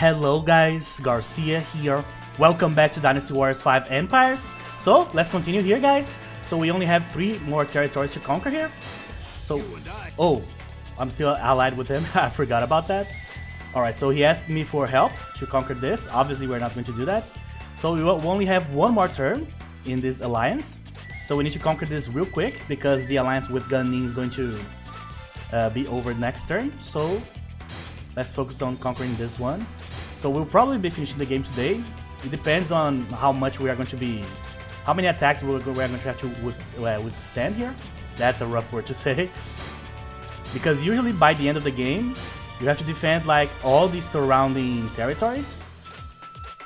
Hello guys, Garcia here. Welcome back to Dynasty Warriors 5 Empires. So, let's continue here guys. So we only have 3 more territories to conquer here. So, oh, I'm still allied with him. I forgot about that. Alright, so he asked me for help to conquer this. Obviously we're not going to do that. So we will only have 1 more turn in this alliance. So we need to conquer this real quick because the alliance with Gunning is going to be over next turn. So let's focus on conquering this one. So we'll probably be finishing the game today. It depends on how much we are going to be, how many attacks we're going to have to withstand here. That's a rough word to say. Because usually by the end of the game, you have to defend like all these surrounding territories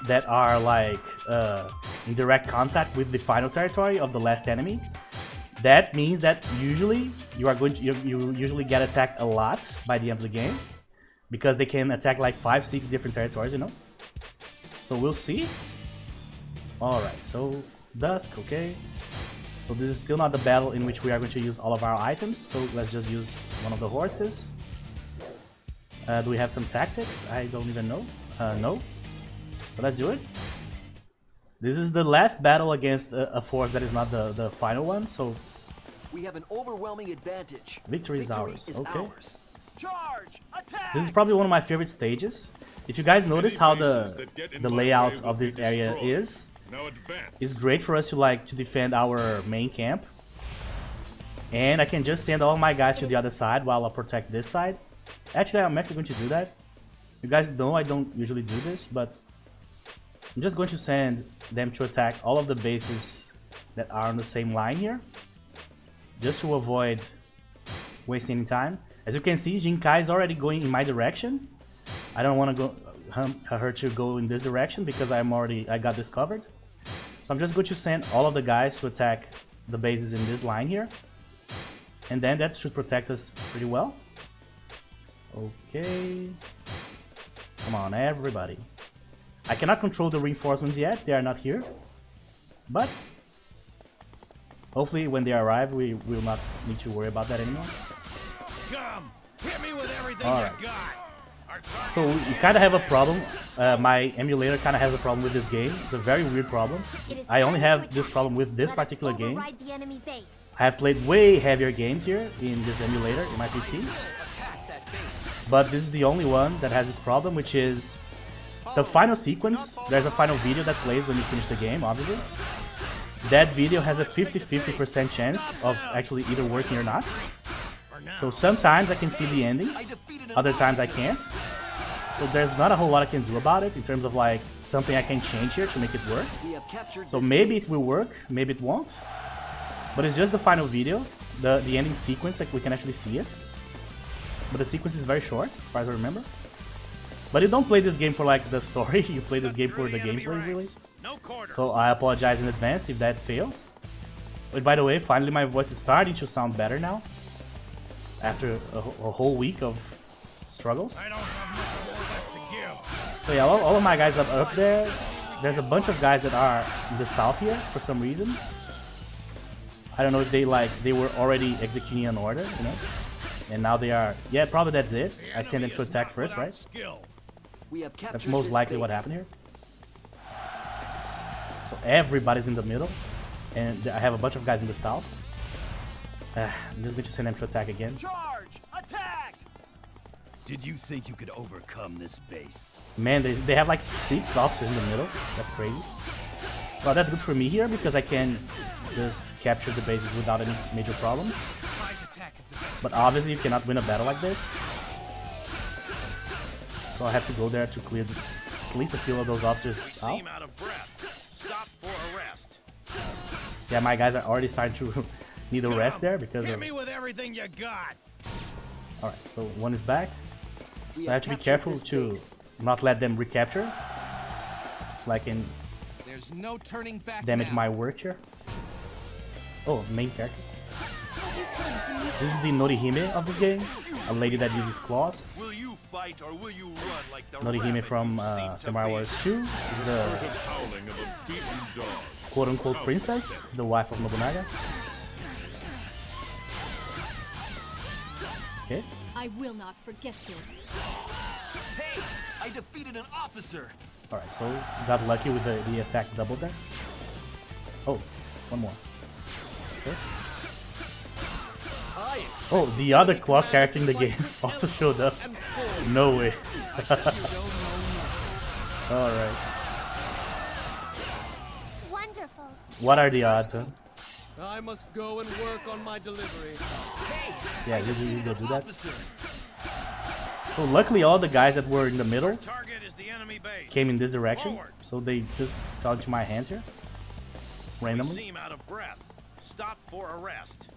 that are like in direct contact with the final territory of the last enemy. That means that usually you usually get attacked a lot by the end of the game. Because they can attack like 5-6 different territories, you know? So we'll see. Alright, so Dusk, okay. So this is still not the battle in which we are going to use all of our items. So let's just use one of the horses. Do we have some tactics? I don't even know. No. So let's do it. This is the last battle against a force that is not the final one, so... We have an overwhelming advantage. Victory is ours, okay. Ours. Charge! Attack! This is probably one of my favorite stages. If you guys notice how the layout of this area is, it's great for us to defend our main camp. And I can just send all my guys to the other side while I protect this side. Actually, I'm actually going to do that. You guys know I don't usually do this, but I'm just going to send them to attack all of the bases that are on the same line here, just to avoid wasting any time. As you can see, Jinkai is already going in my direction. I don't want to go her to go in this direction because I got this covered. So I'm just going to send all of the guys to attack the bases in this line here. And then that should protect us pretty well. Okay. Come on, everybody. I cannot control the reinforcements yet. They are not here. But hopefully when they arrive, we will not need to worry about that anymore. Come, hit me with everything you got. So we kind of have a problem. My emulator kind of has a problem with this game. It's a very weird problem. I only have this problem with this particular game. I have played way heavier games here in this emulator in my PC. But this is the only one that has this problem, which is the final sequence. There's a final video that plays when you finish the game, obviously. That video has a 50-50% chance of actually either working or not. So sometimes I can see the ending, other times I can't. So there's not a whole lot I can do about it in terms of like something I can change here to make it work. So maybe it will work, maybe it won't. But it's just the final video, the ending sequence, like we can actually see it. But the sequence is very short, as far as I remember. But you don't play this game for like the story, you play this game for the gameplay really. So I apologize in advance if that fails. But by the way, finally my voice is starting to sound better now. After a whole week of struggles. So yeah, all of my guys are up there. There's a bunch of guys that are in the south here for some reason. I don't know if they were already executing an order, you know. And now they are, yeah, probably that's it. I sent them to attack first, right? That's most likely what happened here. So everybody's in the middle. And I have a bunch of guys in the south. I'm just going to send them to attack again. Charge! Attack! Did you think you could overcome this base? Man, they have like 6 officers in the middle. That's crazy. Well, that's good for me here because I can just capture the bases without any major problems. But obviously you cannot win a battle like this. So I have to go there to clear at least a few of those officers out. Yeah, my guys are already starting to need a rest there because of... with everything you got. Alright, so one is back. So I have to be careful to not let them recapture. So I can damage my work here. Oh, main character. This is the Norihime of this game. A lady that uses claws. Norihime from Samurai Warriors 2 is the quote-unquote princess, the wife of Nobunaga. Okay. I will not forget this. Hey, I defeated an officer. Alright, so got lucky with the attack double there. Oh, one more. Okay. Oh, the other clock character in the game also showed up. No way. Alright. Wonderful. What are the odds, huh? I must go and work on my delivery. Yeah, you go do that. So luckily all the guys that were in the middle Target is the enemy base. came in this direction. Forward. So they just fell into my hands here. We Randomly. seem out of breath. Stop for a rest.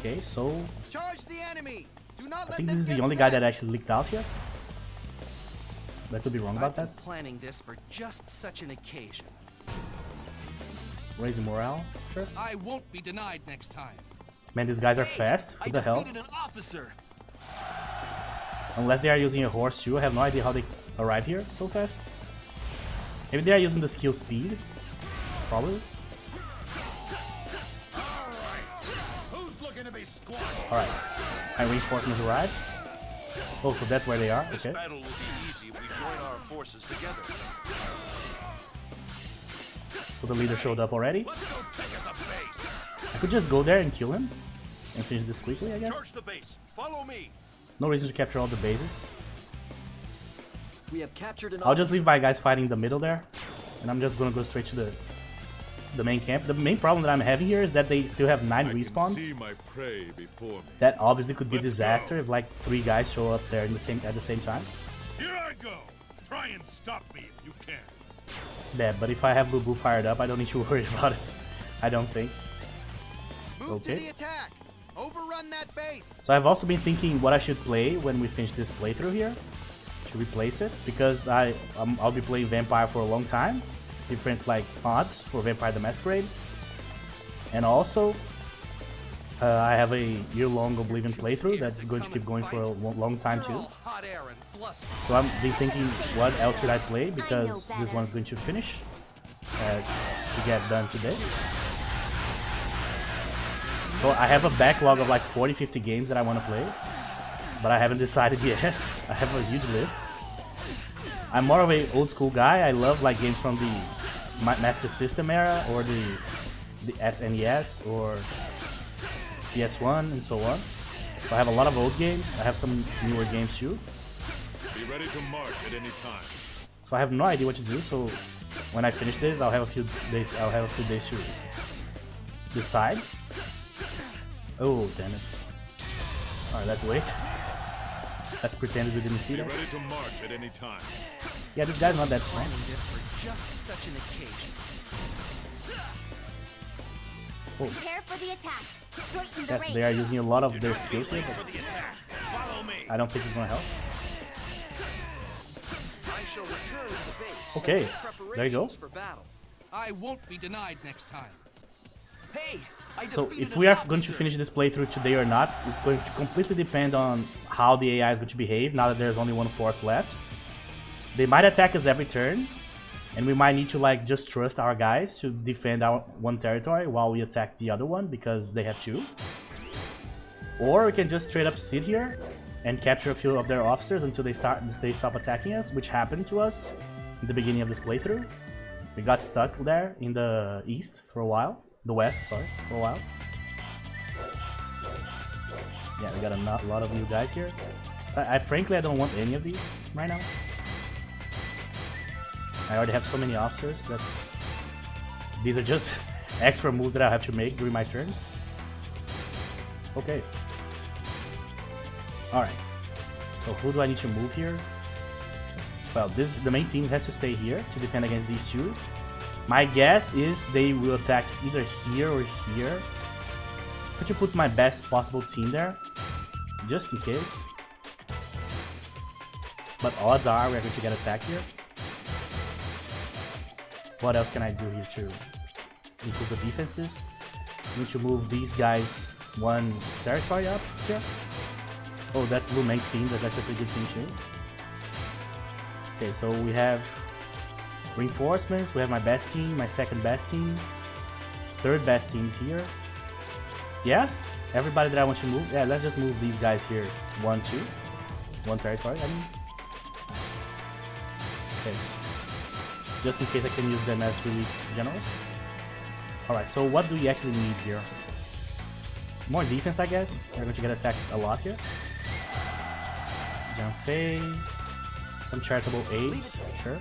Okay, so Charge the enemy. Do not I let think them this is the get only guy set. that actually leaked out here. I could be wrong about that. Planning this for just such an occasion. Raising morale, sure. I won't be denied next time. Man, these guys are fast. I What the hell? defeated an officer. Unless they are using a horse too, I have no idea how they arrive here so fast. Maybe they are using the skill speed. Probably. Who's looking to be squashed? Alright. My reinforcements arrived. Oh, so that's where they are. This Okay. battle will be easy if we join our forces together. So the leader showed up already. Let's go take us a base. I could just go there and kill him. And finish this quickly, I guess. Charge the base. Follow me. No reason to capture all the bases. We have captured an I'll just officer. leave my guys fighting in the middle there. And I'm just gonna go straight to the main camp. The main problem that I'm having here is that they still have 9 I can respawns. see my prey before me. That obviously could be a Let's disaster go. if like 3 guys show up there in at the same time. Here I go. Try and stop me if you can. Yeah, but if I have Lubu fired up, I don't need to worry about it. I don't think. Move to Okay. the attack. Overrun that base. So I've also been thinking what I should play when we finish this playthrough here. Should we place it? Because I'll be playing Vampire for a long time. Different like mods for Vampire the Masquerade. And also, I have a year-long Oblivion playthrough that's going to keep going for a long time You're too. all hot air and bluster. So I'm been thinking, what else should I play? Because this one's going to finish to get done today. So I have a backlog of like 40-50 games that I want to play, but I haven't decided yet. I have a huge list. I'm more of a old school guy. I love like games from the Master System era or the SNES or PS1 and so on. So I have a lot of old games. I have some newer games too. Be ready to march at any time. So I have no idea what to do. So when I finish this, I'll have a few days. I'll have a few days to decide. Oh damn it! All right, let's wait. Let's pretend we didn't see Be that. ready to march at any time. Yeah, this guy's not that strong. Planning this for just such an occasion. Prepare for the attack. Straighten the Yes, range. they are using a lot of their skills here, For but the attack. Follow me. I don't think it's gonna help. I shall return to the base. Okay, Preparations there you go. For battle. I won't be denied next time. Hey, I So defeated if an we are going to officer. finish this playthrough today or not, is going to completely depend on how the AI is going to behave now that there's only one force left. They might attack us every turn, and we might need to like just trust our guys to defend our one territory while we attack the other one because they have 2. Or we can just straight up sit here and capture a few of their officers until they stop attacking us, which happened to us in the beginning of this playthrough. We got stuck there in the east for a while. The west, sorry, for a while. Yeah, we got a lot of new guys here. Frankly, I don't want any of these right now. I already have so many officers that these are just extra moves that I have to make during my turns. Okay. Alright. So who do I need to move here? Well, the main team has to stay here to defend against these 2. My guess is they will attack either here or here. I should put my best possible team there, just in case. But odds are we're going to get attacked here. What else can I do here to improve the defenses? I need to move these guys 1 territory up here. Oh, that's Lu Meng's team. That's actually a pretty good team too. Okay, so we have reinforcements. We have my best team, my second best team, third best teams here. Yeah, everybody that I want to move. Yeah, let's just move these guys here 1, 2, 1 territory. I mean, Okay. Just in case I can use them as relief generals. Alright, so what do we actually need here? More defense, I guess. We're going to get attacked a lot here. Janfei. Some charitable aids, sure.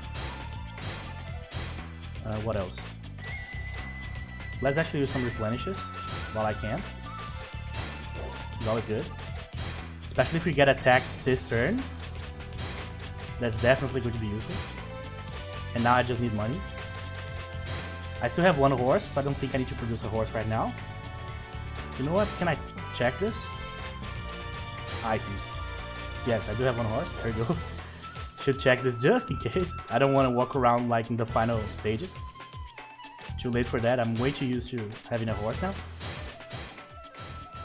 What else? Let's actually use some replenishes while I can. It's always good. Especially if we get attacked this turn. That's definitely going to be useful. And now I just need money. I still have one horse, so I don't think I need to produce a horse right now. You know what? Can I check this? Items. Yes, I do have one horse. There we go. Should check this just in case. I don't want to walk around like in the final stages. Too late for that. I'm way too used to having a horse now.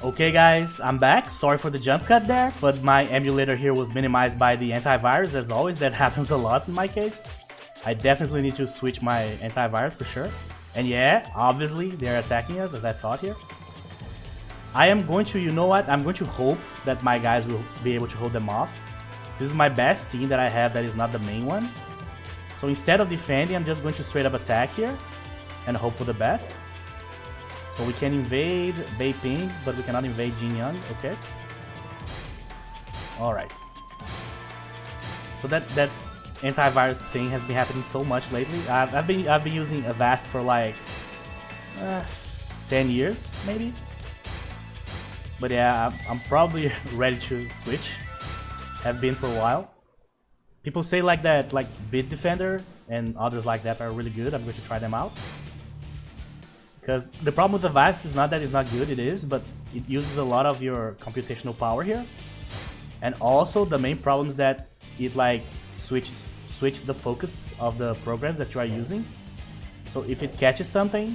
Okay guys, I'm back. Sorry for the jump cut there, but my emulator here was minimized by the antivirus as always. That happens a lot in my case. I definitely need to switch my antivirus for sure. And yeah, obviously they're attacking us as I thought here. I am going to, you know what, I'm going to hope that my guys will be able to hold them off. This is my best team that I have that is not the main one. So instead of defending, I'm just going to straight up attack here and hope for the best. So we can invade Beiping, but we cannot invade Jinyang, okay. Alright. So that antivirus thing has been happening so much lately. I've been using Avast for like 10 years maybe. But yeah, I'm probably ready to switch. Have been for a while. People say like that, like Bitdefender and others like that are really good. I'm going to try them out. Because the problem with Avast is not that it's not good, it is, but it uses a lot of your computational power here. And also the main problem is that it like switches the focus of the programs that you are using. So if it catches something,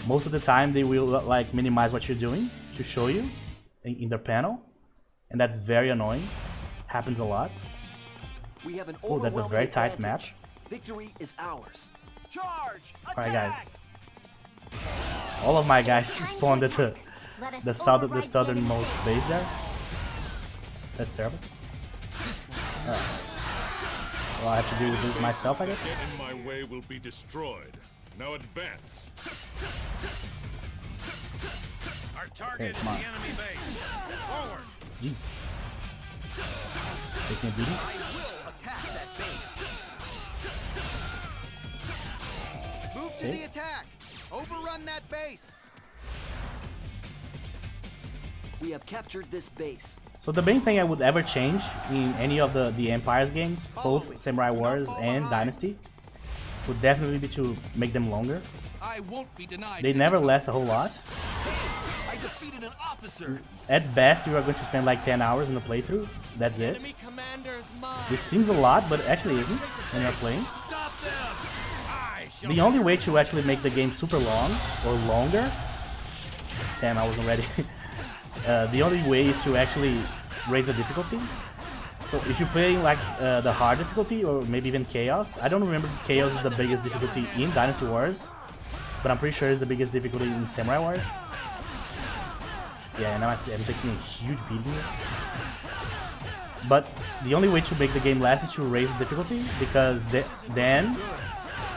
most of the time they will like minimize what you're doing to show you in their panel, and that's very annoying. Happens a lot. We have an Oh, that's a very tight map. Victory is ours. Charge! Alright guys. All of my guys spawned at the southernmost base there. That's terrible. Alright. Well, I have to deal with this myself, I guess. Get in my way will be destroyed. Now advance. Our target is come on. the enemy base. Forward. Jesus. Taking a beating. I will attack that base. Move to Okay. the attack. Overrun that base. We have captured this base. So the main thing I would ever change in any of the Empires games, both Samurai Warriors and Dynasty, would definitely be to make them longer. I won't be denied. They next never time. last a whole lot. I defeated an officer. At best, you are going to spend like 10 hours in the playthrough. That's it. Enemy commander's mine. Which seems a lot, but actually isn't when you're playing. Stop them. I shall The only way to actually make the game super long or longer. Damn, I wasn't ready. The only way is to actually raise the difficulty. So if you're playing like the hard difficulty or maybe even chaos, I don't remember if chaos is the biggest difficulty in Dynasty Warriors, but I'm pretty sure it's the biggest difficulty in Samurai Warriors. Yeah, now I'm taking a huge beating here. But the only way to make the game last is to raise the difficulty, because then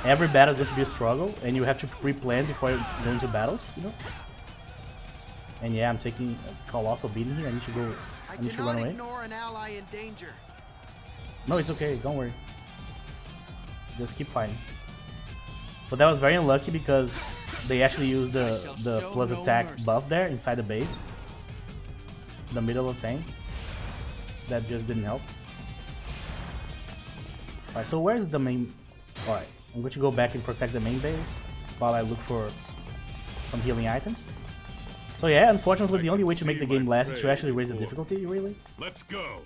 every battle is going to be a struggle, and you have to pre-plan before you go into battles, you know? And yeah, I'm taking a colossal beating here. I need to go. I need to run away. Ignore an ally in danger. No, it's okay. Don't worry. Just keep fighting. But that was very unlucky because they actually used the plus attack buff there inside the base. The middle of the thing. That just didn't help. Alright, so where's the main... Alright, I'm going to go back and protect the main base while I look for some healing items. So yeah, unfortunately the only way to make the game last is to actually raise the difficulty, really. Let's go.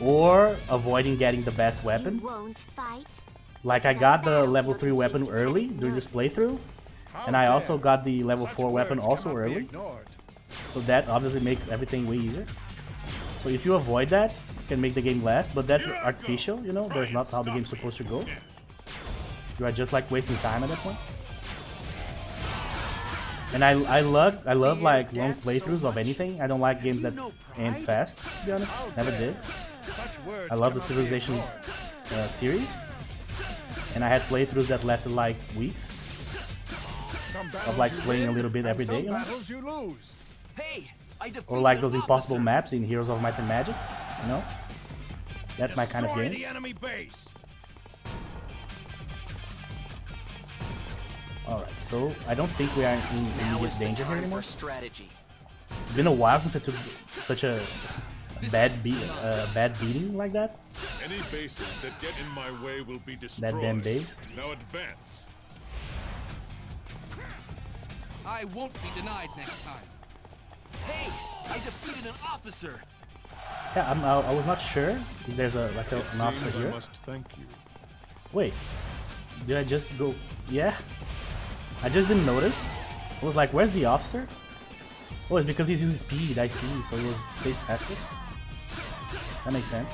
Or avoiding getting the best weapon. Won't fight. Like I got the level 3 weapon early during this playthrough. And I also got the level 4 weapon also early. So that obviously makes everything way easier. So if you avoid that, you can make the game last, but that's artificial, you know, that's not how the game's supposed to go. You are just like wasting time at that point. And I love like long playthroughs of anything. I don't like games that end fast, to be honest. Never did. I love the Civilization series, and I had playthroughs that lasted like weeks of like playing a little bit every day, you know? You lose. Hey, I defeated Or like an those impossible officer. maps in Heroes of Might and Magic, you know? That's my kind of Destroy game. the enemy base. Alright, so I don't think we are in Now immediate is the danger here time anymore. for strategy. It's been a while since I took such a bad beating like that. Any bases that get in my way will be destroyed. That damn base. Now advance. I won't be denied next time. Hey, I defeated an officer. Yeah, I was not sure if there's an Seems officer I here. must thank you. Wait, did I just go? Yeah, I just didn't notice. I was like, where's the officer? Oh, it's because he's using speed, I see, so he was way faster. That makes sense.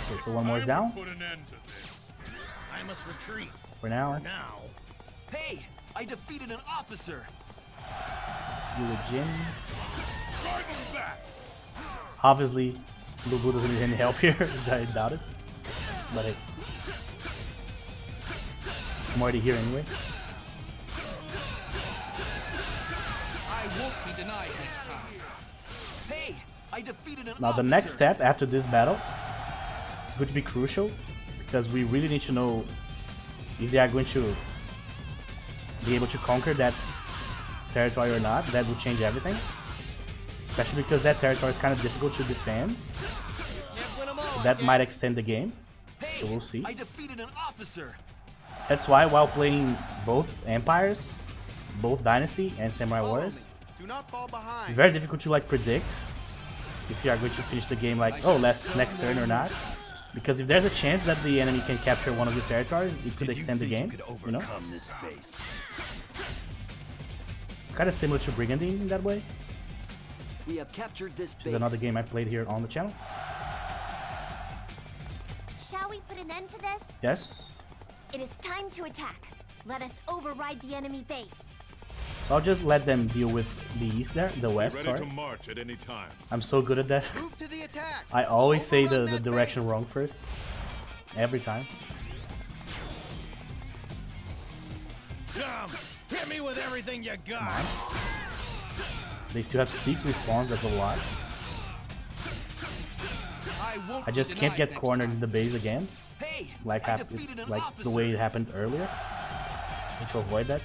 Okay, so one more is Time down to put an end to this. I must retreat. for now. Now. Hey, I defeated an officer. Eulogium. Drive him back. Obviously, Lubu doesn't need any help here. I doubt it. But hey, I'm already here anyway. I won't be denied next time. Hey, I defeated an Now the officer. next step after this battle is going to be crucial because we really need to know if they are going to be able to conquer that territory or not. That will change everything. Especially because that territory is kind of difficult to defend. Can't win 'em all, That I might guess. extend the game. Hey, So we'll see. I defeated an officer. That's why while playing both Empires, both Dynasty and Samurai Warriors, Do not fall behind. it's very difficult to like predict if you are going to finish the game like, oh, next turn or not. Because if there's a chance that the enemy can capture one of your territories, it could extend the game, you know? this base? It's kind of similar to Brigandine in that way. We have captured this Which base. is another game I played here on the channel. Shall we put an end to this? Yes. It is time to attack. Let us override the enemy base. So I'll just let them deal with the east there, the Be west, ready sorry. to march at any time. I'm so good at that. Move to the attack. I always say Overrun the that direction base. wrong first. Every time. Come. Hit me with everything you got. They still have 6 respawns, that's a lot. I won't I just be can't denied get next cornered time. in the base again. Hey, Like, I defeated an like the officer. way it happened earlier. Need to avoid that.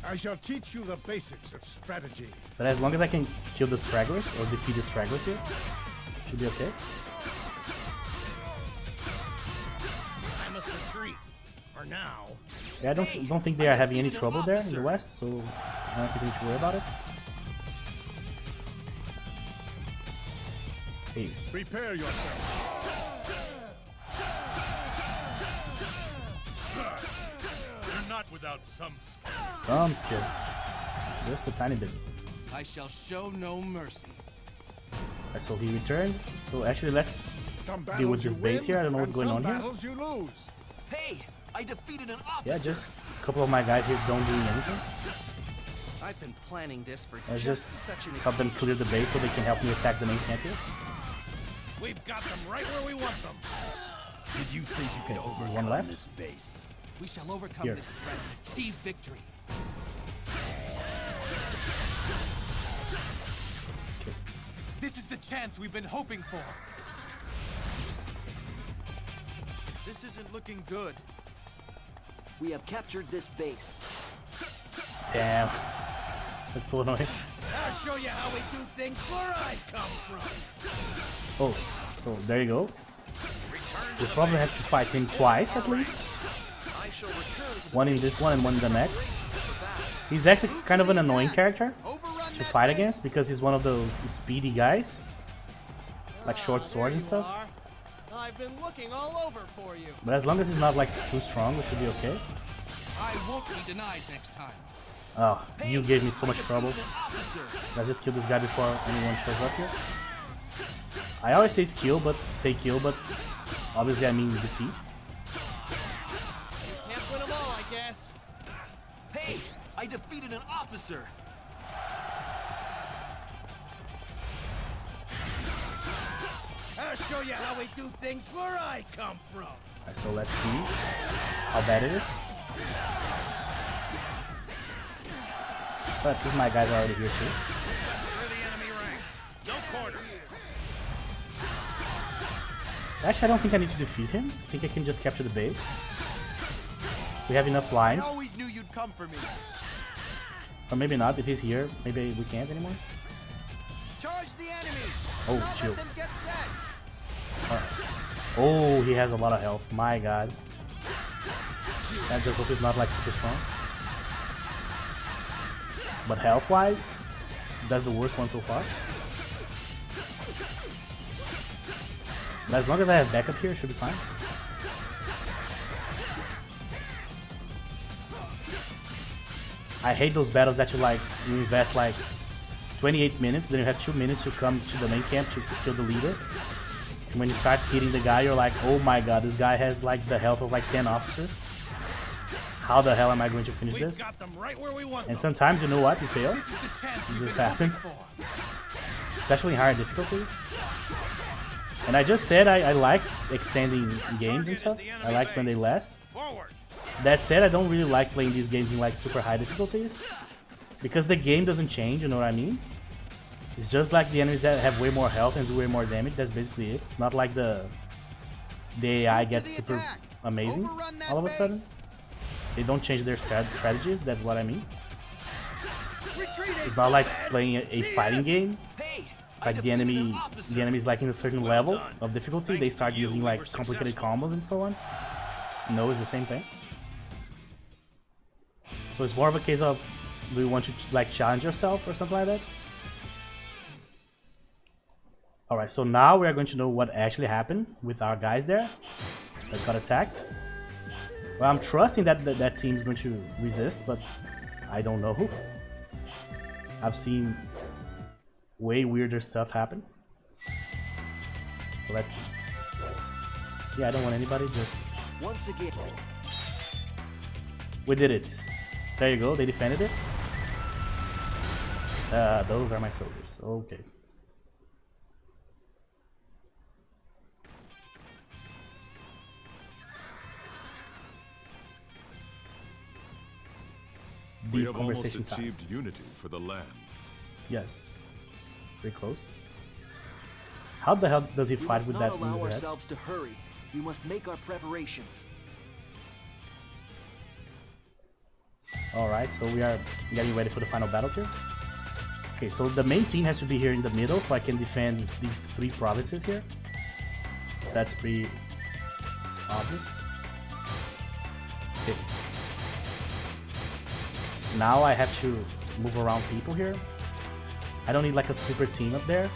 I shall teach you the basics of strategy. But as long as I can kill the stragglers or defeat the stragglers here, should be okay. I must retreat. For now. Yeah, I don't think they are having any trouble there in the west, so I don't think we need to worry about it. Hey, Prepare yourself. You're not without some skill. some skill. Just a tiny bit. I shall show no mercy. Alright, so he returned. So actually, let's Some deal with battles this you base win, here. I don't know what's and going some on here. battles you lose. Hey, I defeated an officer. Yeah, just a couple of my guys here don't do anything. I've been planning this for Let's just just such an help them clear the base so they can help me attack the main camp here. We've got them right where we want them. Did you think you could overcome One left. this base? We shall overcome Here. this threat and achieve victory. This is the chance we've been hoping for. This isn't looking good. We have captured this base. Damn. That's so annoying. I'll show you how we do things where I come from. Oh, so there you go. We'll probably have to fight him twice at least. I shall return to the One in this one and one in the next. He's actually kind of an annoying character Overrun to that fight base. against because he's one of those speedy guys. Like short Ah, sword there and you stuff. are. I've been looking all over for you. But as long as he's not like too strong, we should be okay. I won't be denied next time. Oh, you gave me so much trouble. defeated an officer. Let's just kill this guy before anyone shows up here. I always say kill, but obviously I mean defeat. Can't win 'em all, I guess. Hey, I defeated an officer. show you how we do things where I come from. Alright, so let's see how bad it is. But these my guys are already here too. Clear the enemy ranks. No corner. Actually, I don't think I need to defeat him. I think I can just capture the base. We have enough I lines. always knew you'd come for me. Or maybe not. If he's here, maybe we can't anymore. Charge the enemy. Oh, Not chill. let them get set. Alright. Oh, he has a lot of health. My god. I just hope he's not like super strong. But health-wise, that's the worst one so far. But as long as I have backup here, it should be fine. I hate those battles that you invest like 28 minutes, then you have 2 minutes to come to the main camp to kill the leader. And when you start hitting the guy, you're like, oh my god, this guy has like the health of like 10 officers. How the hell am I going to finish We've this? got them right where we want And them. sometimes, you know what, you fail. This is the chance we've This been happens. looking for. Especially in higher difficulties. And I just said I like extending games and stuff. I like when they last. Forward. That said, I don't really like playing these games in like super high difficulties. Because the game doesn't change, you know what I mean? It's just like the enemies that have way more health and do way more damage, that's basically it. It's not like the AI gets super amazing all of a sudden. They don't change their strategies, that's what I mean. It's not like playing a fighting game. Hey, I Like the defeated an enemy, officer. the enemy's like in a certain level of difficulty, they start using like complicated combos and so on. No, it's the same thing. So it's more of a case of, do you want to like challenge yourself or something like that? Alright, so now we are going to know what actually happened with our guys there that got attacked. Well, I'm trusting that that team is going to resist, but I don't know who. I've seen way weirder stuff happen. So let's see. Yeah, I don't want anybody, just... Once again. We did it. There you go, they defended it. Those are my soldiers. Okay. We Deep have almost conversation time. achieved unity for the land. Yes. Pretty close. How the hell does he We fight must with not that in allow his head? ourselves to hurry. We must make our preparations. Alright, so we are getting ready for the final battles here. Okay, so the main team has to be here in the middle so I can defend these 3 provinces here. That's pretty obvious. Okay. Now I have to move around people here. I don't need like a super team up there.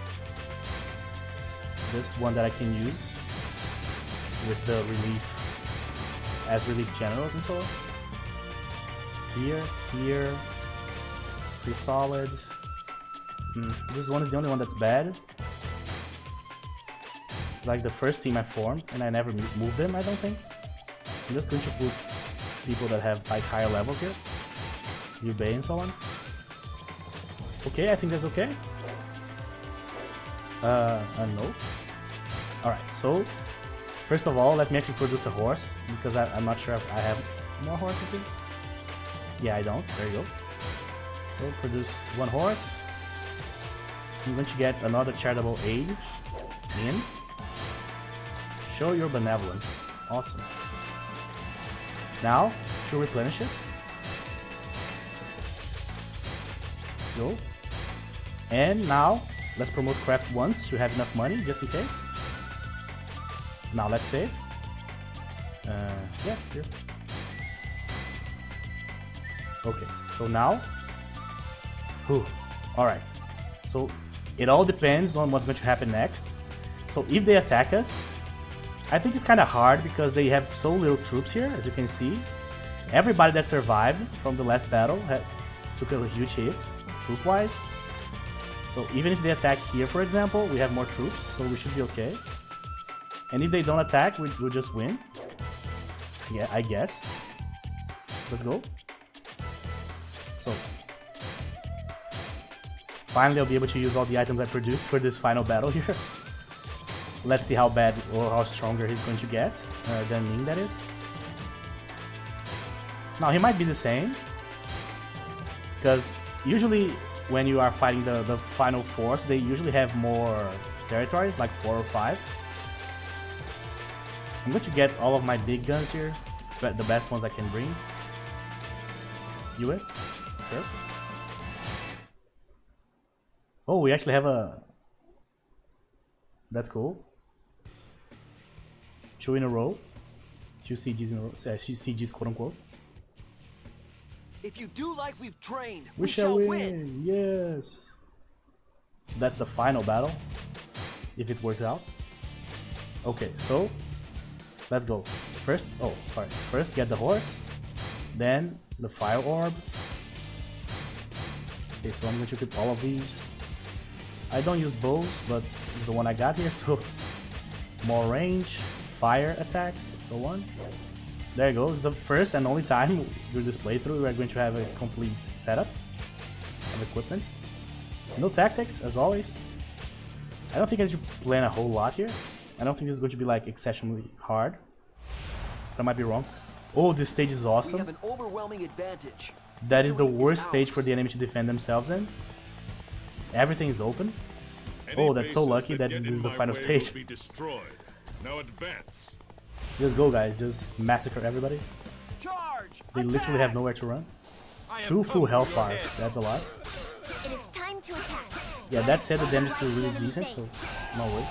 Just one that I can use with the relief, as relief generals and so on. Here, pretty solid. This one is the only one that's bad. It's like the first team I formed, and I never moved them, I don't think. I'm just going to put people that have like higher levels here. Liu Bei and so on. Okay, I think that's okay. No. Alright, so first of all, let me actually produce a horse, because I'm not sure if I have more horses here. Yeah, I don't. There you go. So produce 1 horse. I'm going to get another charitable aid in. Show your benevolence. Awesome. Now, 2 replenishes. Go. And now, let's promote craft once to have enough money, just in case. Now let's save. Yeah, here. Okay, so now... Whew. Alright. So, it all depends on what's going to happen next. So if they attack us, I think it's kind of hard because they have so little troops here, as you can see. Everybody that survived from the last battle took a huge hit, troop-wise. So even if they attack here, for example, we have more troops, so we should be okay. And if they don't attack, we'll just win. Yeah, I guess. Let's go. So, finally I'll be able to use all the items I produced for this final battle here. let's see how bad or how stronger he's going to get than Ning, that is. Now he might be the same, because usually when you are fighting the final force, they usually have more territories, like 4 or 5. I'm going to get all of my big guns here, but the best ones I can bring. You it? Sure. Oh, we actually have a... That's cool. 2 in a row. 2 CGs in a row. CGs, quote unquote. If you do like we've trained, We shall win. Yes. That's the final battle, if it works out. Okay, so let's go. First, oh, sorry. First, get the horse, then the fire orb. Okay, so I'm going to equip all of these. I don't use bows, but it's the one I got here, so more range, fire attacks, and so on. There goes the first and only time through this playthrough we're going to have a complete setup of equipment. No tactics, as always. I don't think I should plan a whole lot here. I don't think this is going to be like exceptionally hard. But I might be wrong. Oh, this stage is awesome. We have an overwhelming advantage. That is the Victory worst is stage ours. for the enemy to defend themselves in. Everything is open. Any Oh, that's so bases lucky that get this in is the my final way stage. will be destroyed. Now advance. Just go, guys. Just massacre everybody. Charge! They literally have nowhere to run. I have 2 full come health for your bars. head. That's a lot. It is time to attack. Yeah, that said, the damage is still really decent, so no way.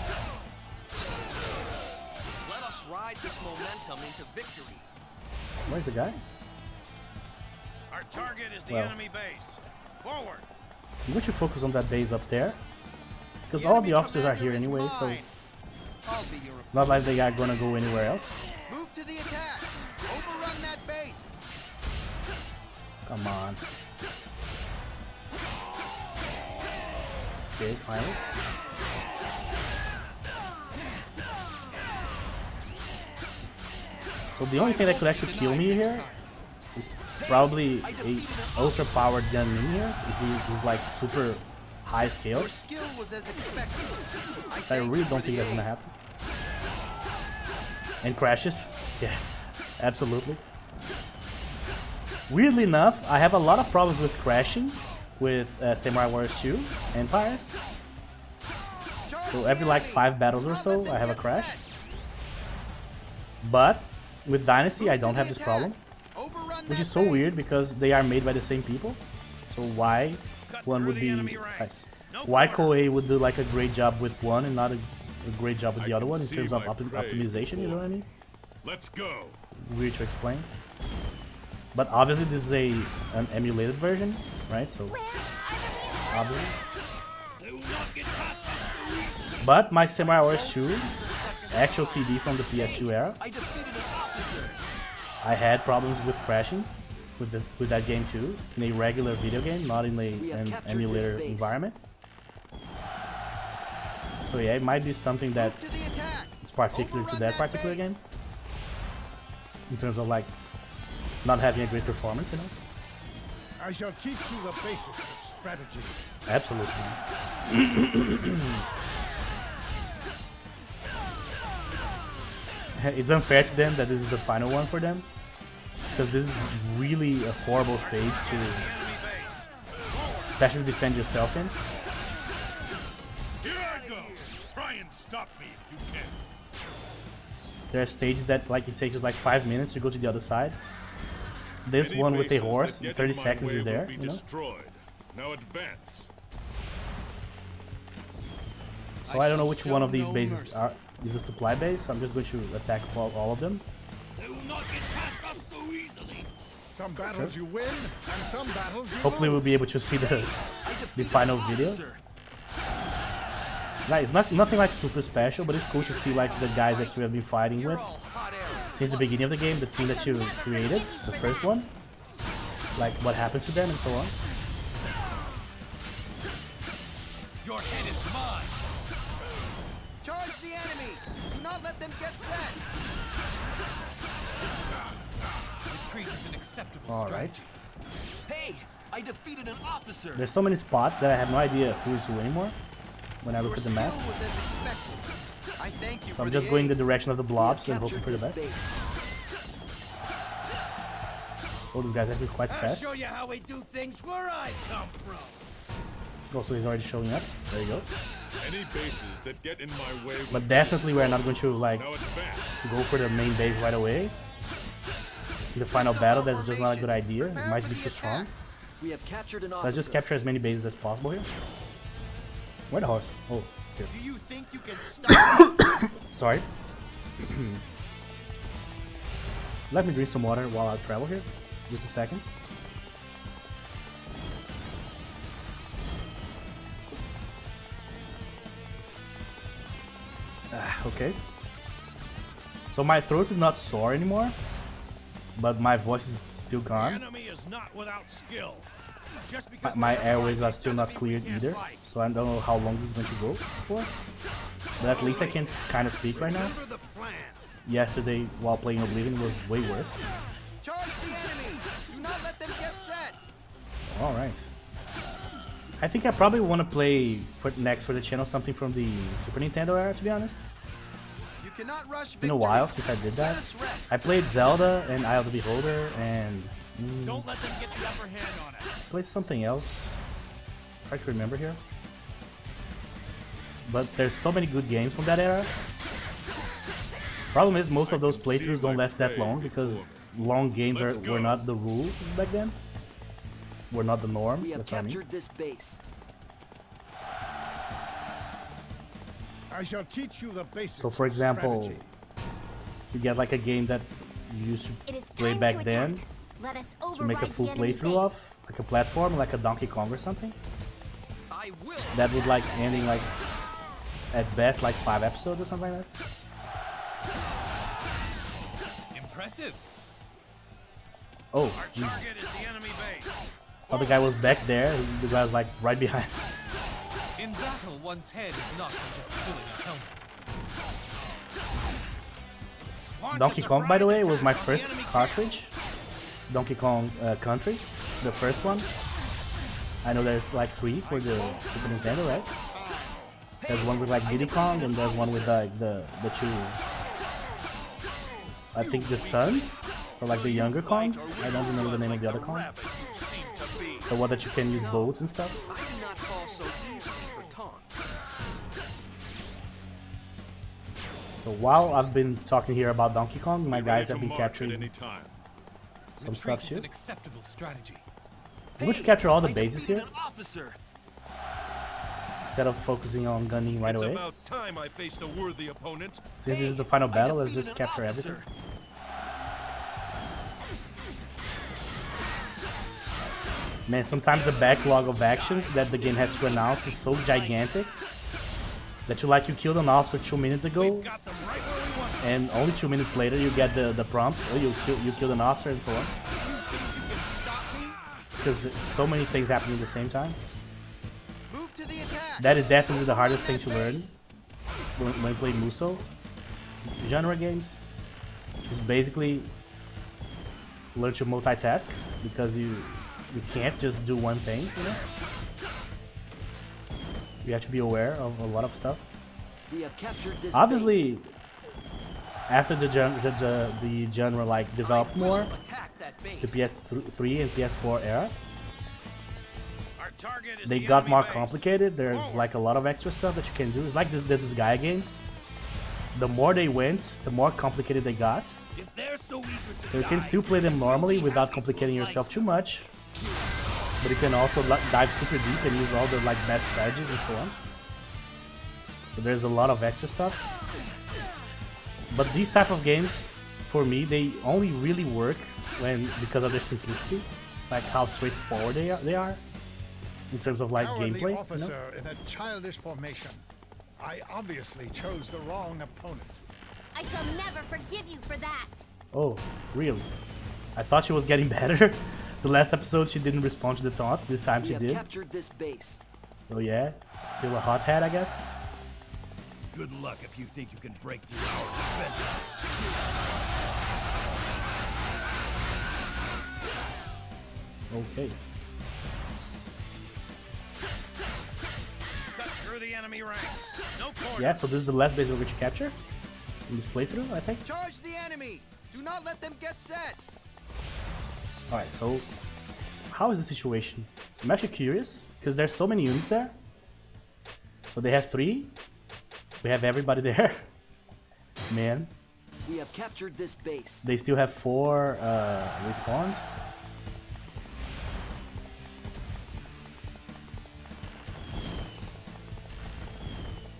Let us ride this momentum into victory. Where's the guy? Our target is the Well. enemy base. Forward. I'm going to focus on that base up there. Because The all the enemy officers are here commander is anyway, so mine. I'll be your it's not like they are gonna go anywhere else. Move to the attack. Overrun that base. Come on. Okay, finally. So the only thing that could actually kill me here is probably a ultra-powered gun in here. If he's like super high scale. Your skill was as expected. I really don't think that's gonna happen. And crashes. Yeah, absolutely. Weirdly enough, I have a lot of problems with crashing with Samurai Warriors 2 Empires. So every like 5 battles or so, I have a crash. But with Dynasty, I don't have this problem. Which is so weird because they are made by the same people. So why one would be... Like, why Koei would do like a great job with one and not a great job with the I other can one in see terms of my prey optimization, you know what I mean? Let's go. Weird to explain. But obviously this is an emulated version, right? So obviously. But my Samurai Warriors 2 actual CD from the PS2 era, I defeated an officer. I had problems with crashing with that game too, in a regular video game, not in an captured emulator this base. environment. So yeah, it might be something that To the attack. is particular to that particular game, in terms of like not having a great performance, you know. I shall teach you the basics of strategy. Absolutely. It's unfair to them that this is the final one for them, because this is really a horrible stage to especially defend yourself in. Here I go. Try and stop me if you can. There are stages that like it takes just like 5 minutes to go to the other side. This Any one with a bases horse, that in get 30 in my seconds way you're will there, be you know? destroyed. Now advance. So I don't know which one of these bases is a supply base, so I'm just going to attack all of them. They will not get past us so easily. Some battles you win, and some battles you Hopefully we'll lose. be able to see the final video. Officer. Nah, it's nothing like super special, but it's cool to see like the guys that you have been fighting with since the beginning of the game, the team that you created, the first one, like what happens to them and so on. Your head is mine. Charge the enemy. Do not let them get set. Retreat is an acceptable All right. strategy. Hey, I defeated an officer. There's so many spots that I have no idea who is who anymore when I Your look at the skill map. was as expected. I I thank you So I'm just going the direction of the blobs and hoping for the best. Oh, this guy's actually quite I'll fast. show you how we do things where I come from. Oh, so he's already showing up. There you go. Any bases that get in my way will But definitely we're not going to like now advance. go for the main base right away. In the final battle, that's just not a good idea. It might be too strong. We have captured an officer. Let's just capture as many bases as possible here. Where the horse? Oh, here. Do you think you can stop? Sorry. Let me drink some water while I travel here. Just a second. Okay. So my throat is not sore anymore, but my voice is still The gone. enemy is not without skill. Just because My we're airwaves are fighting still doesn't not mean cleared we can't either, fight. so I don't know how long this is going to go for. But at least I can kind of speak right now. Remember the plan. Yesterday, while playing Oblivion, was way worse. Charge the enemy. Do not let them get set. Alright. I think I probably want to play next for the channel something from the Super Nintendo era, to be honest. You cannot rush It's been a while since I did that. Let us rest. I played Zelda and Eye of the Beholder and Don't let them get the upper hand on us. played something else. Try to remember here. But there's so many good games from that era. Problem is most of those playthroughs don't last that long because long games were not the rule back then. Were not the norm. We have That's what I mean. captured this base. I shall teach you the basics. So for of example, strategy. if you get like a game that you used It is to play time back to then, attack. Let us to make a override full the enemy playthrough base. of, like a platform, like a Donkey Kong or something, I will. that would like ending like at best like 5 episodes or something like that. Impressive. Oh, Our Jesus. target is the enemy base. Oh, the guy was back there. The guy was like right behind. In battle, one's head is not just filling a helmet. Launch a Donkey Kong, by the way, surprise was my attack on the first enemy camp. cartridge. Donkey Kong Country, the first one. I know there's like 3 for the Super Nintendo, right? There's one with like Diddy Kong, and there's one with like the 2. I think the sons, or like the younger Kongs. I don't remember the name of the other Kong. Rabbit you seem to be. The one that you can use boats and stuff. I do not fall so easily for taunts. So while I've been talking here about Donkey Kong, my Be guys ready have to been march at capturing any time. some stuff Retreat is too. an acceptable strategy. I'm going to capture all the I bases defeated here an officer. instead of focusing on gunning right It's away. about time I faced a worthy opponent. Since this is the final I battle, let's defeated just an capture officer. everything. Man, sometimes the backlog of actions that the game has to announce is so gigantic that you killed an officer 2 minutes ago, Got them right where we want them. and only 2 minutes later you get the prompt, oh, you killed an officer and so on. Because so many things happen at the same time. Move to the attack. That is definitely the hardest thing to learn when playing Muso genre games. Is basically learn to multitask because you can't just do one thing, you know? You have to be aware of a lot of stuff. We have captured this Obviously, base. after the genre like developed I will more, attack that base. the PS3 and PS4 era, Our target is they the got enemy more base. complicated. There's like a lot of extra stuff that you can do. It's like the Gaia games. The more they went, the more complicated they got. If they're so eager to So you can die, still play them normally without complicating yourself too much. But you can also dive super deep and use all the like best strategies and so on. So there's a lot of extra stuff. But these type of games, for me, they only really work because of their simplicity, like how straightforward they are in terms of like Cowardly gameplay. You know? officer in a childish formation. I obviously chose the wrong opponent. I shall never forgive you for that. Oh, really? I thought she was getting better. The last episode she didn't respond to the taunt. This time We she have did. captured this base. So yeah, still a hothead, I guess. good luck if you think you can break through our defenses. Okay. Cut through. through the enemy ranks. No quarter. Yeah, so this is the last base we're going to capture in this playthrough, I think. Charge the enemy! Do not let them get set! Alright, so how is the situation? I'm actually curious, because there's so many units there. So they have 3. We have everybody there. Man. We have captured this base. They still have 4 respawns.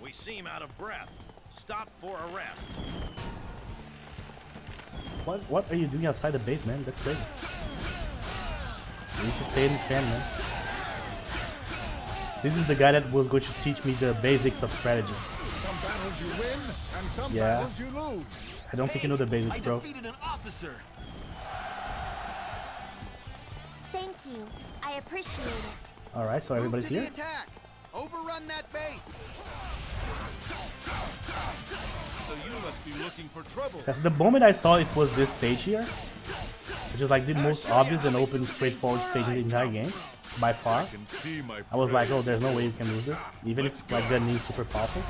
We seem out of breath. Stop for a rest. What are you doing outside the base, man? That's crazy. You need to stay in the fan, man. This is the guy that was going to teach me the basics of strategy. Some battles you win, and some Yeah. battles you lose. I don't think you know the basics, I bro. defeated an officer. Thank you. I appreciate it. Alright, so everybody's Move to here. the attack! Overrun that base! So you must be looking for trouble. So the moment I saw it was this stage here, which is like the most obvious and open, straightforward stage in the entire game, by far. Can see my I was like, prey. oh, there's no way you can lose this, even if like Gunny is super powerful.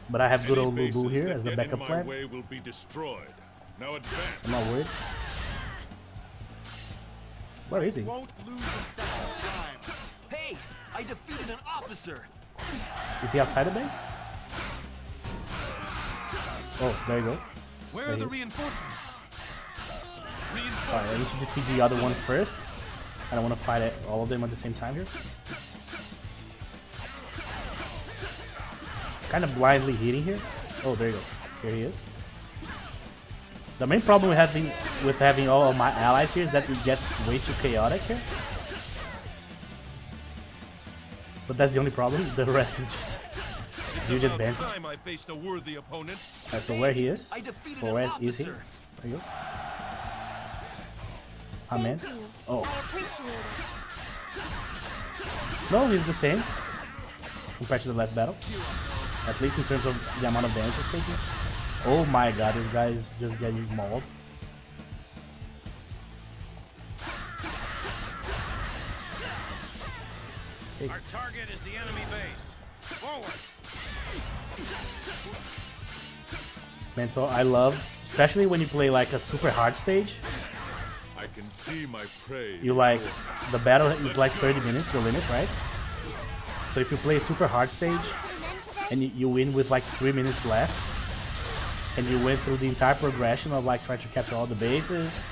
But I have good Any old Lubu bases here that as a get backup in my plan. way will be destroyed. Now advance. I'm not worried. Where is he? Won't lose a second time. Hey, I defeated an officer. Is he outside the base? Oh, there you go. Where There are the he is. reinforcements? Alright, I need to defeat the other one first. I don't want to fight all of them at the same time here. Kind of blindly hitting here. Oh, there you go. Here he is. The main problem with having all of my allies here is that it gets way too chaotic here. But that's the only problem. The rest is just huge About advantage. time I faced a worthy opponent. Alright, so where he is? I defeated Or an where is he? officer. There you go. Ah, man. Thank you. Oh. I appreciate it. No, he's the same compared to the last battle. At least in terms of the amount of damage he's taking. Oh my god, this guy is just getting mauled. Our target is the enemy base. Forward. Man, so I love, especially when you play like a super hard stage, I can see my prey. you like, the battle is like 30 minutes, the limit, right? So if you play a super hard stage, Amen to this? and you win with like 3 minutes left, and you went through the entire progression of like trying to capture all the bases,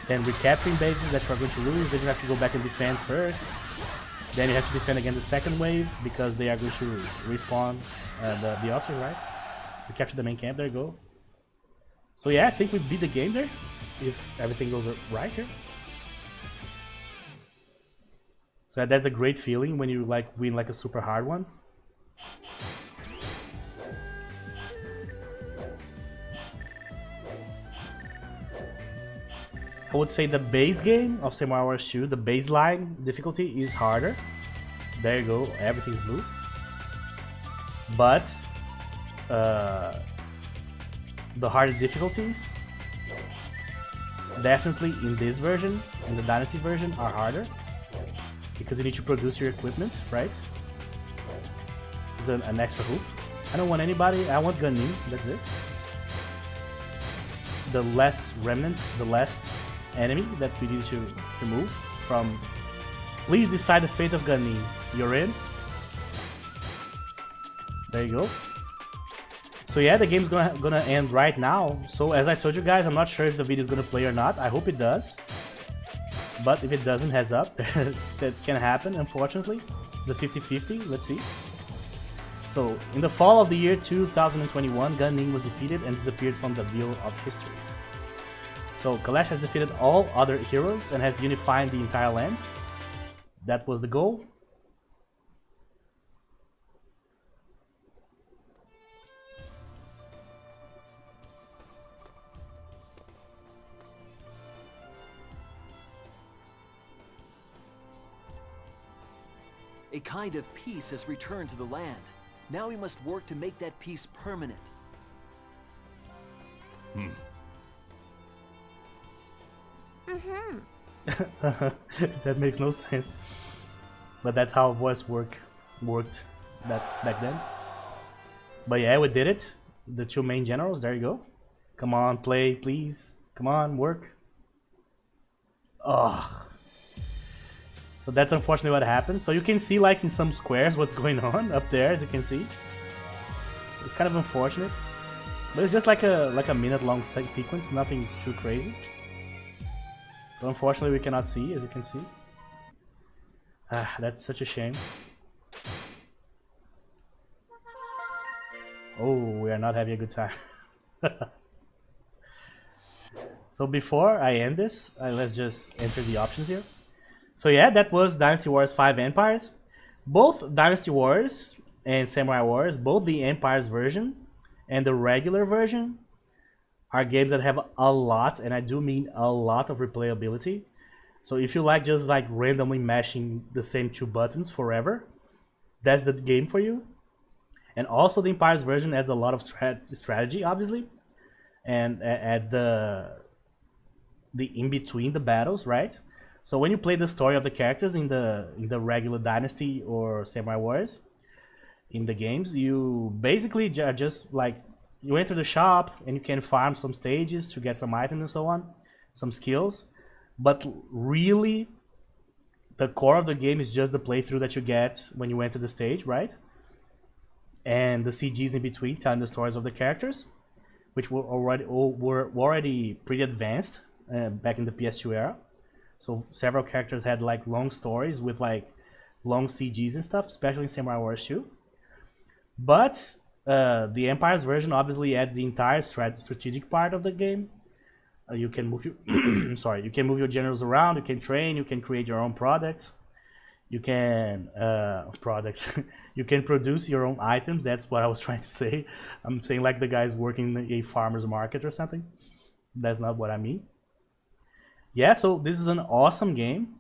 then recapturing bases that you are going to lose, then you have to go back and defend first, then you have to defend again the second wave because they are going to respawn the officers, right? We capture the main camp, there you go. So yeah, I think we beat the game there, if everything goes right here. So that's a great feeling when you like win like a super hard one. I would say the base game of Samurai Warriors 2, the baseline difficulty is harder. There you go, everything's blue. But the harder difficulties definitely in this version, in the Dynasty version, are harder. Because you need to produce your equipment, right? There's an extra hoop. I don't want anybody, I want Gunnin, that's it. The less remnants, the less enemy that we need to remove from. Please decide the fate of Gunnin. You're in. There you go. So yeah, the game's gonna end right now. So as I told you guys, I'm not sure if the video is gonna play or not. I hope it does. But if it doesn't, heads up. That can happen, unfortunately. The 50-50, let's see. So, in the fall of the year 2021, Gan Ning was defeated and disappeared from the wheel of history. So, Kalash has defeated all other heroes and has unified the entire land. That was the goal. A kind of peace has returned to the land. Now we must work to make that peace permanent. That makes no sense. But that's how voice work worked back then. But yeah, we did it. The 2 main generals, there you go. Come on, play, please. Come on, work. Oh. So that's unfortunately what happened. So you can see like in some squares what's going on up there, as you can see. It's kind of unfortunate. But it's just like a minute-long sequence, nothing too crazy. So unfortunately we cannot see, as you can see. Ah, that's such a shame. Oh, we are not having a good time. So before I end this, let's just enter the options here. So yeah, that was Dynasty Warriors 5 Empires. Both Dynasty Warriors and Samurai Warriors, both the Empires version and the regular version, are games that have a lot, and I do mean a lot, of replayability. So if you like just like randomly mashing the same 2 buttons forever, that's the game for you. And also the Empires version adds a lot of strategy, obviously, and adds the in between the battles, right? So when you play the story of the characters in the regular Dynasty or Samurai Warriors in the games, you basically just like you enter the shop and you can farm some stages to get some items and so on, some skills. But really, the core of the game is just the playthrough that you get when you enter the stage, right? And the CGs in between telling the stories of the characters, which were already pretty advanced back in the PS2 era. So several characters had like long stories with like long CGs and stuff, especially in Samurai Warriors 2. But the Empires version obviously adds the entire strategic part of the game. You can move your sorry, you can move your generals around, you can train, you can create your own products. You can you can produce your own items. That's what I was trying to say. I'm saying like the guy's working in a farmer's market or something. That's not what I mean. Yeah, so this is an awesome game.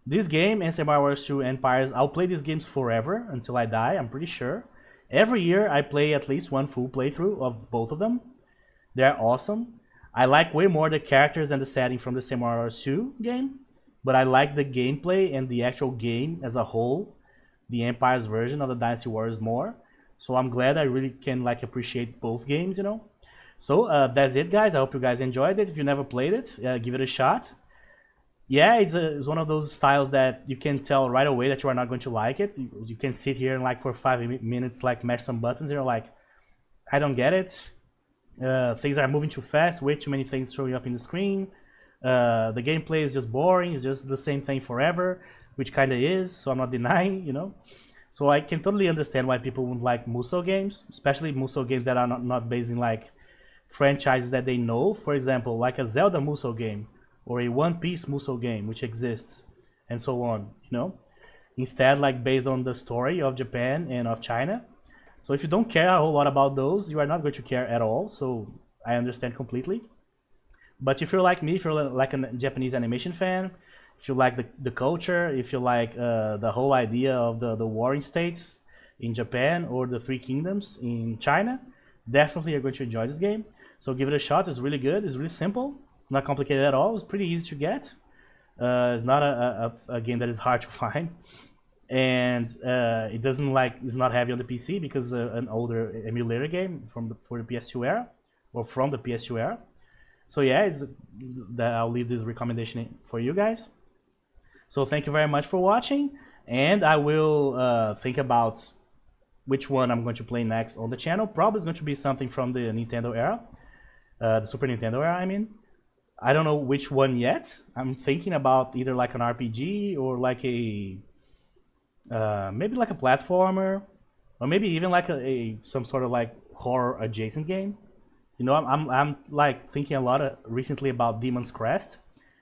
This game and Samurai Warriors 2 Empires, I'll play these games forever until I die, I'm pretty sure. Every year I play at least one full playthrough of both of them. They're awesome. I like way more the characters and the setting from the Samurai Warriors 2 game, but I like the gameplay and the actual game as a whole, the Empires version of the Dynasty Warriors more. So I'm glad I really can like appreciate both games, you know. So that's it, guys. I hope you guys enjoyed it. If you never played it, give it a shot. Yeah, it's one of those styles that you can tell right away that you are not going to like it. You can sit here and like for 5 minutes like mash some buttons and you're like, I don't get it. Things are moving too fast, way too many things showing up in the screen. The gameplay is just boring, it's just the same thing forever, which kind of is, so I'm not denying, you know. So I can totally understand why people would like Musou games, especially Musou games that are not based in like franchises that they know. For example, like a Zelda Musou game or a One Piece Musou game, which exists, and so on, you know. Instead, like based on the story of Japan and of China. So if you don't care a whole lot about those, you are not going to care at all, so I understand completely. But if you're like me, if you're like a Japanese animation fan, if you like the culture, if you like the whole idea of the warring states in Japan or the Three Kingdoms in China, definitely you're going to enjoy this game. So give it a shot. It's really good. It's really simple. It's not complicated at all. It's pretty easy to get. It's not a game that is hard to find. And it doesn't it's not heavy on the PC because an older emulator game for the PS2 era or from the PS2 era. So yeah, I'll leave this recommendation for you guys. So thank you very much for watching, and I will think about which one I'm going to play next on the channel. Probably it's going to be something from the Nintendo era, the Super Nintendo era, I mean. I don't know which one yet. I'm thinking about either like an RPG or like a maybe like a platformer, or maybe even like some sort of like horror adjacent game. You know, I'm like thinking a lot recently about Demon's Crest.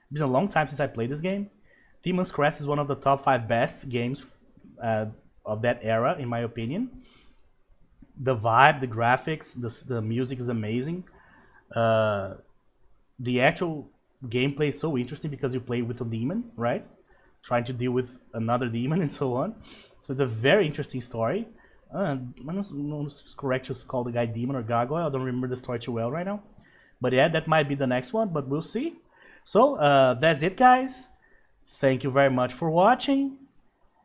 It's been a long time since I played this game. Demon's Crest is one of the top 5 best games of that era, in my opinion. The vibe, the graphics, the music is amazing. The actual gameplay is so interesting because you play with a demon, right? Trying to deal with another demon and so on. So it's a very interesting story. I don't know if it's correct to call the guy demon or gargoyle. I don't remember the story too well right now. But yeah, that might be the next one, but we'll see. So that's it, guys. Thank you very much for watching.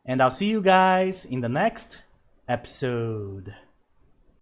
And I'll see you guys in the next episode.